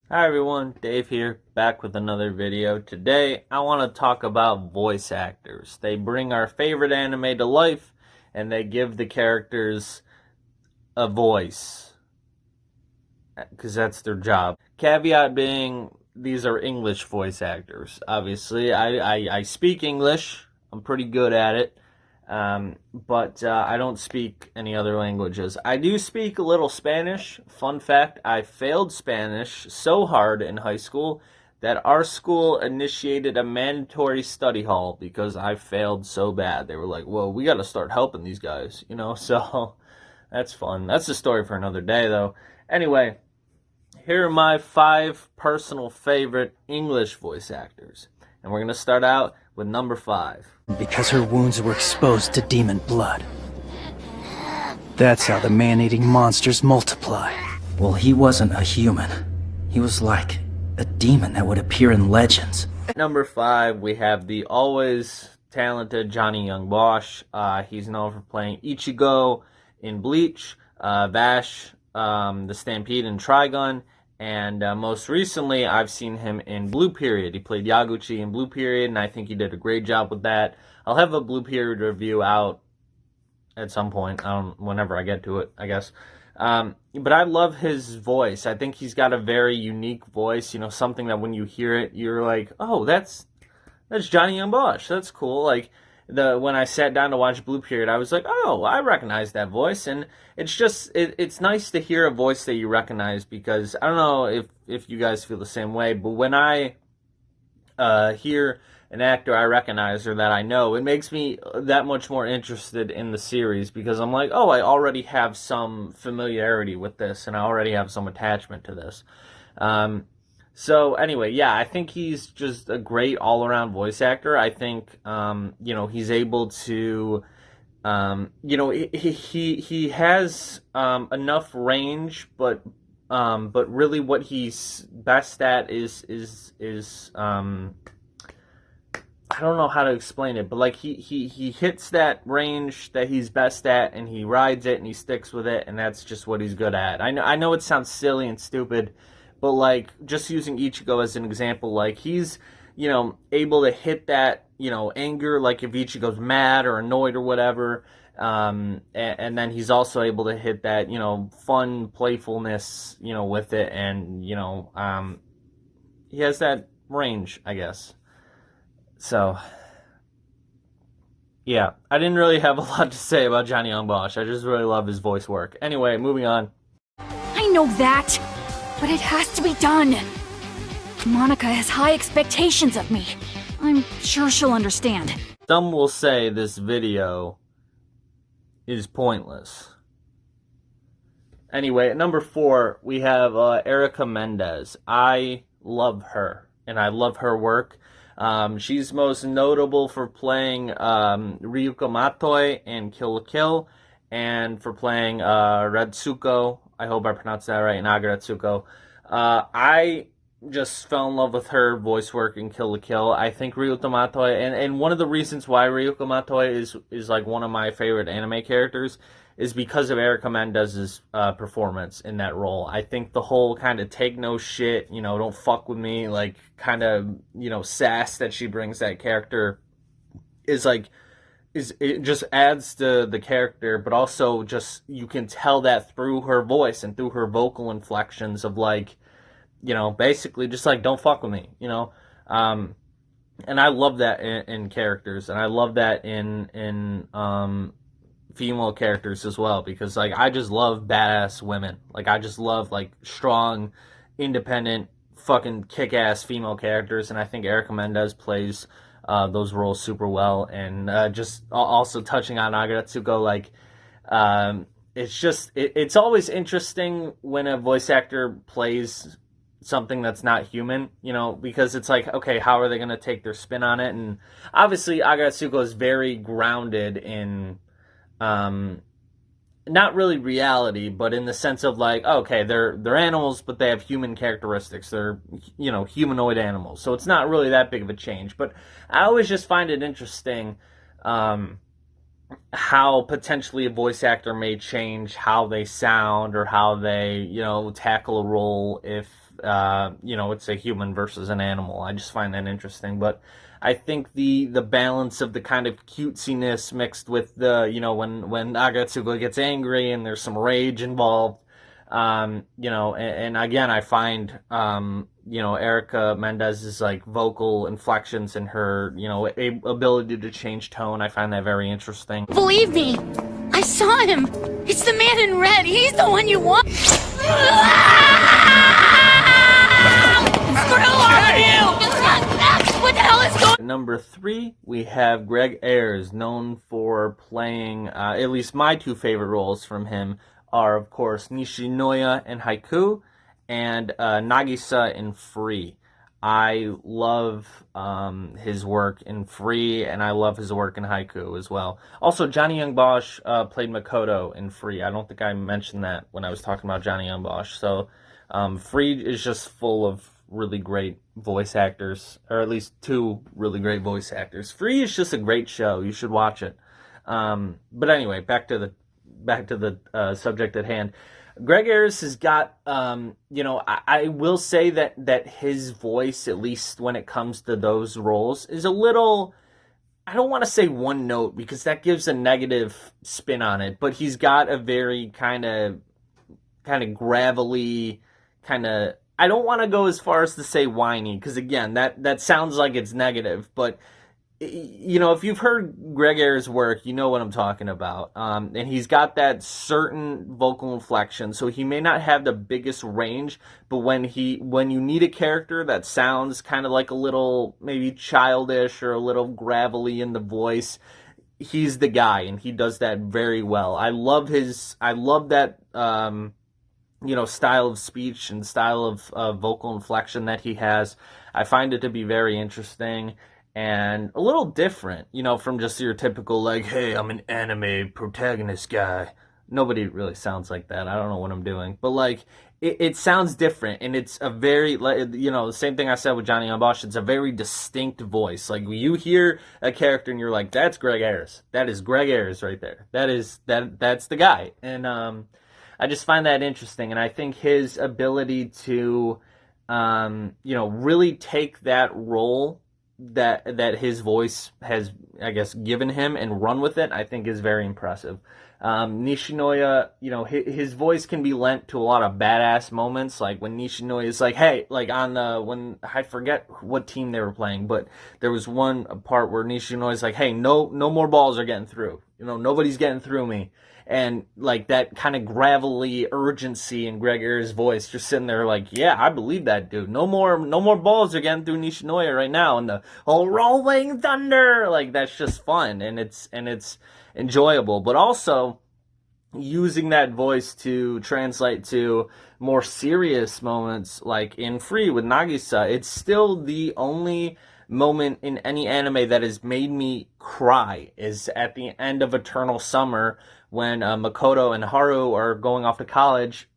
Hi everyone, Dave here, back with another video. Today, I want to talk about voice actors. They bring our favorite anime to life, and they give the characters a voice, because that's their job. Caveat being, these are English voice actors. Obviously, I speak English. I'm pretty good at it. But I don't speak any other languages. I do speak a little Spanish. Fun fact, I failed Spanish so hard in high school that our school initiated a mandatory study hall because I failed so bad. They were like, well, we got to start helping these guys, So that's fun. That's a story for another day, though. Anyway, here are my 5 personal favorite English voice actors. And we're going to start out with number 5. Because her wounds were exposed to demon blood. That's how the man-eating monsters multiply. Well, he wasn't a human. He was like a demon that would appear in legends. Number 5, we have the always talented Johnny Youngbosch. He's known for playing Ichigo in Bleach, Vash, the Stampede in Trigun, and most recently I've seen him in Blue Period. He played Yaguchi in Blue Period, and I think he did a great job with that. I'll have a Blue Period review out at some point, whenever I get to it, I guess. But I love his voice. I think he's got a very unique voice, something that when you hear it, you're like, oh, that's Johnny Youngbosch. That's cool. Like, when I sat down to watch Blue Period, I was like, oh, I recognize that voice. And it's just, it's nice to hear a voice that you recognize, because I don't know if you guys feel the same way, but when I hear an actor I recognize or that I know, it makes me that much more interested in the series, because I'm like, oh, I already have some familiarity with this and I already have some attachment to this. So anyway, yeah, I think he's just a great all-around voice actor. I think he's able to he has enough range, but really what he's best at is I don't know how to explain it, but like he hits that range that he's best at, and he rides it and he sticks with it, and that's just what he's good at. I know it sounds silly and stupid, but like just using Ichigo as an example, like he's able to hit that anger, like if Ichigo's mad or annoyed or whatever, and then he's also able to hit that fun playfulness with it, and he has that range, I guess. So, yeah, I didn't really have a lot to say about Johnny Youngbosch. I just really love his voice work. Anyway, moving on. I know that, but it has to be done. Monica has high expectations of me. I'm sure she'll understand. Some will say this video is pointless. Anyway, at number 4, we have Erika Mendez. I love her, and I love her work. She's most notable for playing Ryuko Matoi in Kill la Kill, and for playing Retsuko. I hope I pronounced that right, Nagaretsuko. I just fell in love with her voice work in Kill la Kill. I think Ryuko Matoi, and one of the reasons why Ryuko Matoi is like one of my favorite anime characters is because of Erika Mendez's performance in that role. I think the whole kind of take no shit, don't fuck with me, like kind of, sass that she brings that character is like, it just adds to the character, but also just, you can tell that through her voice and through her vocal inflections of like, basically just like, don't fuck with me, and I love that in characters, and I love that in female characters as well, because like I just love badass women. Like I just love like strong, independent, fucking kick-ass female characters, and I think Erika Mendez plays those roles super well. And just also touching on Nagaretsuko, like it's always interesting when a voice actor plays something that's not human, because it's like, okay, how are they going to take their spin on it? And obviously Nagaretsuko is very grounded in not really reality, but in the sense of like, okay, they're animals, but they have human characteristics. They're humanoid animals, so it's not really that big of a change. But I always just find it interesting how potentially a voice actor may change how they sound or how they tackle a role if it's a human versus an animal. I just find that interesting. But I think the balance of the kind of cutesiness mixed with the, when Agatsuko gets angry and there's some rage involved, and again, I find, Erika Mendez's like vocal inflections and her, ability to change tone. I find that very interesting. Believe me, I saw him. It's the man in red. He's the one you want. Screw all of you! What the hell is going? Number 3, we have Greg Ayers, known for playing, at least my 2 favorite roles from him are, of course, Nishinoya in Haiku and Nagisa in Free. I love his work in Free, and I love his work in Haiku as well. Also, Johnny Youngbosch played Makoto in Free. I don't think I mentioned that when I was talking about Johnny Youngbosch. So, Free is just full of really great voice actors, or at least 2 really great voice actors. Free is just a great show. You should watch it. But anyway, back to the subject at hand. Greg Ayers has got, I will say that his voice, at least when it comes to those roles, is a little, I don't want to say one note because that gives a negative spin on it, but he's got a very kind of gravelly, I don't want to go as far as to say whiny, because again, that sounds like it's negative, but if you've heard Greg Ayers' work, you know what I'm talking about. And he's got that certain vocal inflection, so he may not have the biggest range, but when you need a character that sounds kind of like a little maybe childish or a little gravelly in the voice, he's the guy, and he does that very well. I love that style of speech and style of vocal inflection that he has. I find it to be very interesting and a little different, from just your typical, like, hey, I'm an anime protagonist guy. Nobody really sounds like that. I don't know what I'm doing. But, like, it sounds different, and it's a very, the same thing I said with Johnny Youngbosch. It's a very distinct voice. Like, you hear a character, and you're like, that's Greg Ayers. That is Greg Ayers right there. That's the guy. And I just find that interesting, and I think his ability to, really take that role that his voice has, I guess, given him and run with it, I think is very impressive. Nishinoya, his voice can be lent to a lot of badass moments, like when Nishinoya is like, hey, like when I forget what team they were playing, but there was one part where Nishinoya is like, hey, no more balls are getting through. Nobody's getting through me. And, like, that kind of gravelly urgency in Greg Ayers' voice, just sitting there like, yeah, I believe that, dude. No more balls are getting through Nishinoya right now. And the whole rolling thunder, like, that's just fun. And it's enjoyable. But also, using that voice to translate to more serious moments, like in Free with Nagisa, it's still the only moment in any anime that has made me cry is at the end of Eternal Summer, when Makoto and Haru are going off to college.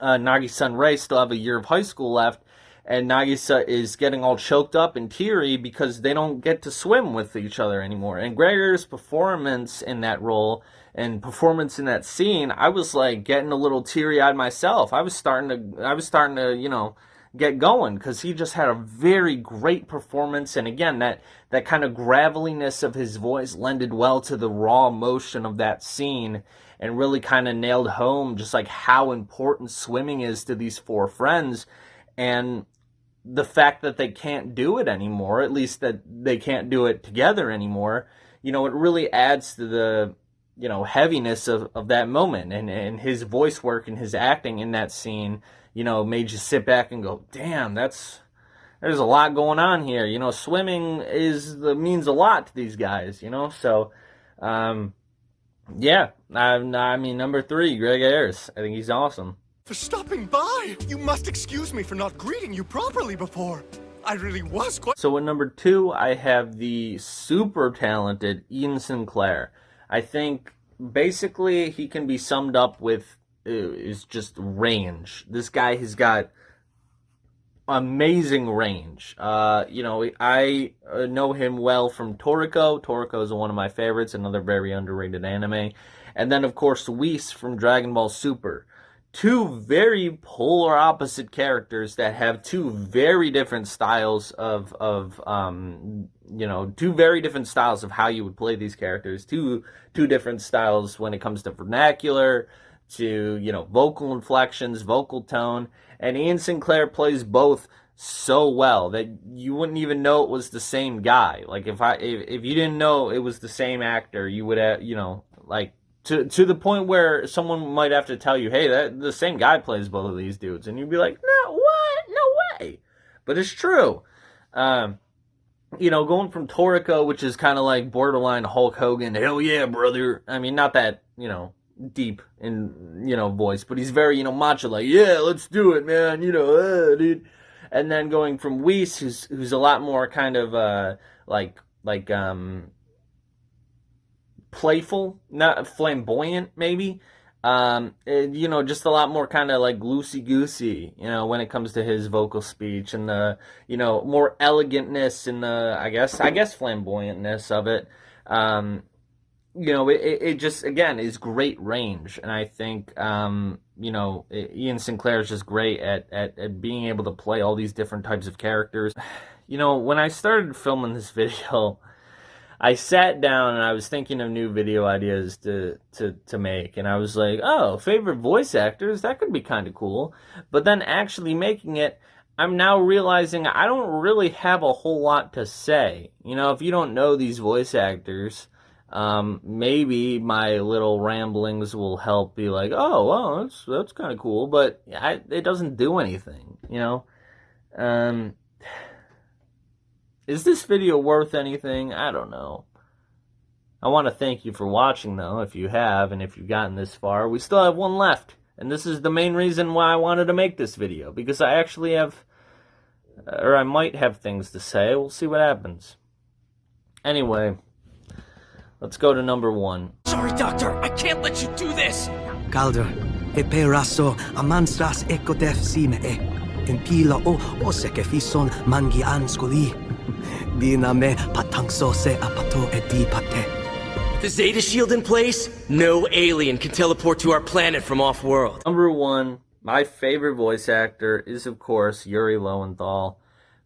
Nagisa and Rei still have a year of high school left, and Nagisa is getting all choked up and teary because they don't get to swim with each other anymore. And Gregor's performance in that role and performance in that scene, I was like getting a little teary-eyed myself. I was starting to, get going, because he just had a very great performance, and again, that kind of graveliness of his voice lended well to the raw emotion of that scene, and really kind of nailed home just like how important swimming is to these 4 friends, and the fact that they can't do it anymore, at least that they can't do it together anymore, it really adds to the heaviness of that moment, and his voice work and his acting in that scene made you sit back and go, damn, there's a lot going on here. Swimming means a lot to these guys, so, yeah, I mean, number 3, Greg Ayers. I think he's awesome. For stopping by! You must excuse me for not greeting you properly before. I really was quite... So at number 2, I have the super talented Ian Sinclair. I think, basically, he can be summed up with is just range. This guy has got amazing range. I know him well from Toriko. Toriko is one of my favorites, another very underrated anime. And then, of course, Whis from Dragon Ball Super. two very polar opposite characters that have two very different styles of two very different styles of how you would play these characters, two different styles when it comes to vernacular, to, vocal inflections, vocal tone, and Ian Sinclair plays both so well that you wouldn't even know it was the same guy. Like, if you didn't know it was the same actor, you would have, like, to the point where someone might have to tell you, hey, that the same guy plays both of these dudes, and you'd be like, no, what? No way. But it's true. Going from Toriko, which is kind of like borderline Hulk Hogan, hell yeah, brother. I mean, not that, deep in, voice, but he's very, macho, like, yeah, let's do it, man, dude. And then going from Whis, who's a lot more kind of, playful, not flamboyant, maybe. Just a lot more kind of like loosey-goosey, when it comes to his vocal speech and the, more elegantness and the, I guess flamboyantness of it. It just, again, is great range. And I think, Ian Sinclair is just great at being able to play all these different types of characters. When I started filming this video, I sat down and I was thinking of new video ideas to make, and I was like, oh, favorite voice actors, that could be kind of cool. But then actually making it, I'm now realizing I don't really have a whole lot to say. If you don't know these voice actors, maybe my little ramblings will help be like, oh, well, that's kind of cool, but it doesn't do anything, Is this video worth anything? I don't know. I want to thank you for watching, though, if you have, and if you've gotten this far. We still have one left, and this is the main reason why I wanted to make this video, because I actually have, or I might have things to say. We'll see what happens. Anyway, let's go to number 1. Sorry, Doctor, I can't let you do this! Calder, e peraso amanstas ekodef sime e. Impila o seke fison mangi anskoli. Dina me patangso se apato e di pate. The Zeta Shield in place? No alien can teleport to our planet from off-world. Number 1, my favorite voice actor is, of course, Yuri Lowenthal.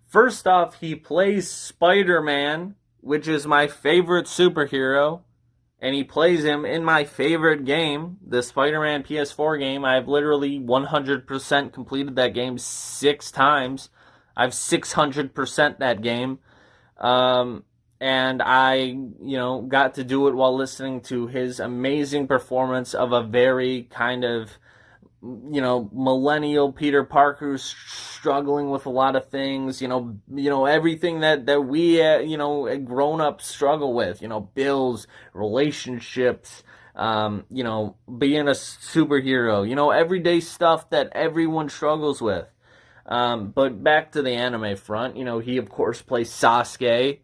First off, he plays Spider-Man, which is my favorite superhero, and he plays him in my favorite game, the Spider-Man PS4 game. I've literally 100% completed that game 6 times. I've 600% that game. And I, got to do it while listening to his amazing performance of a very kind of, millennial Peter Parker who's struggling with a lot of things, everything that we, grown-ups struggle with, bills, relationships, being a superhero, everyday stuff that everyone struggles with. But back to the anime front, he of course plays Sasuke,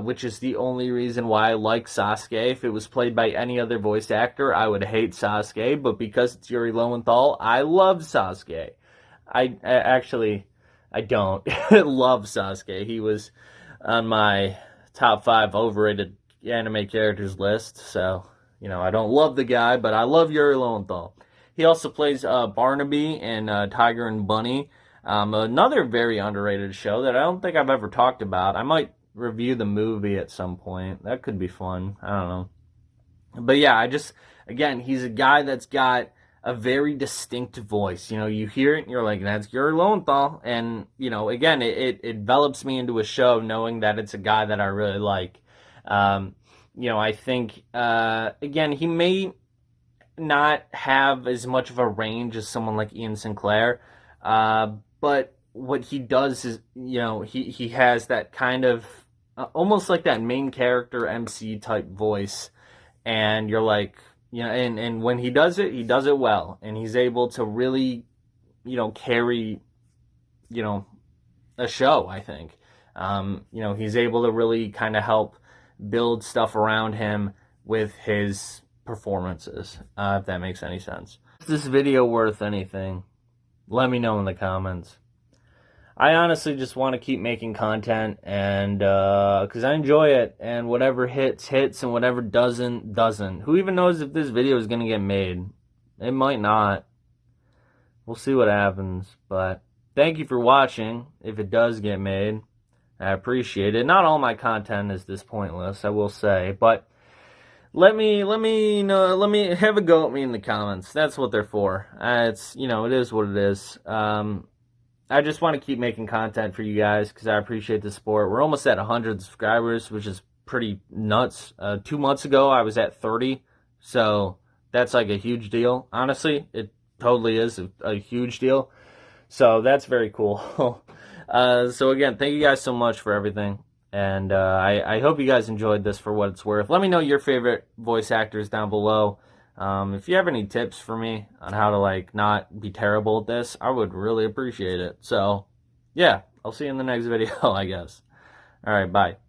which is the only reason why I like Sasuke. If it was played by any other voice actor, I would hate Sasuke, but because it's Yuri Lowenthal, I love Sasuke. I don't love Sasuke. He was on my top 5 overrated anime characters list, so, I don't love the guy, but I love Yuri Lowenthal. He also plays Barnaby in Tiger and Bunny, another very underrated show that I don't think I've ever talked about. I might review the movie at some point. That could be fun. I don't know. But yeah, again, he's a guy that's got a very distinct voice. You hear it and you're like, that's Yuri Lowenthal. And, again, it envelops me into a show knowing that it's a guy that I really like. I think, again, he may not have as much of a range as someone like Ian Sinclair, but what he does is, he has that kind of, almost like that main character MC type voice, and you're like, and when he does it well, and he's able to really, carry, a show, I think. He's able to really kind of help build stuff around him with his performances, if that makes any sense. Is this video worth anything? Let me know in the comments. I honestly just want to keep making content, and because I enjoy it, and whatever hits, and whatever doesn't. Who even knows if this video is going to get made? It might not. we'll see what happens. But thank you for watching. If it does get made, I appreciate it. Not all my content is this pointless, I will say, but let me know, let me have a go at me in the comments. That's what they're for. It's, it is what it is. I just want to keep making content for you guys because I appreciate the support. We're almost at 100 subscribers, which is pretty nuts. 2 months ago, I was at 30, so that's like a huge deal. Honestly, it totally is a huge deal. So that's very cool. So again, thank you guys so much for everything. And I hope you guys enjoyed this for what it's worth. Let me know your favorite voice actors down below. If you have any tips for me on how to not be terrible at this, I would really appreciate it. So yeah, I'll see you in the next video, I guess. All right, bye.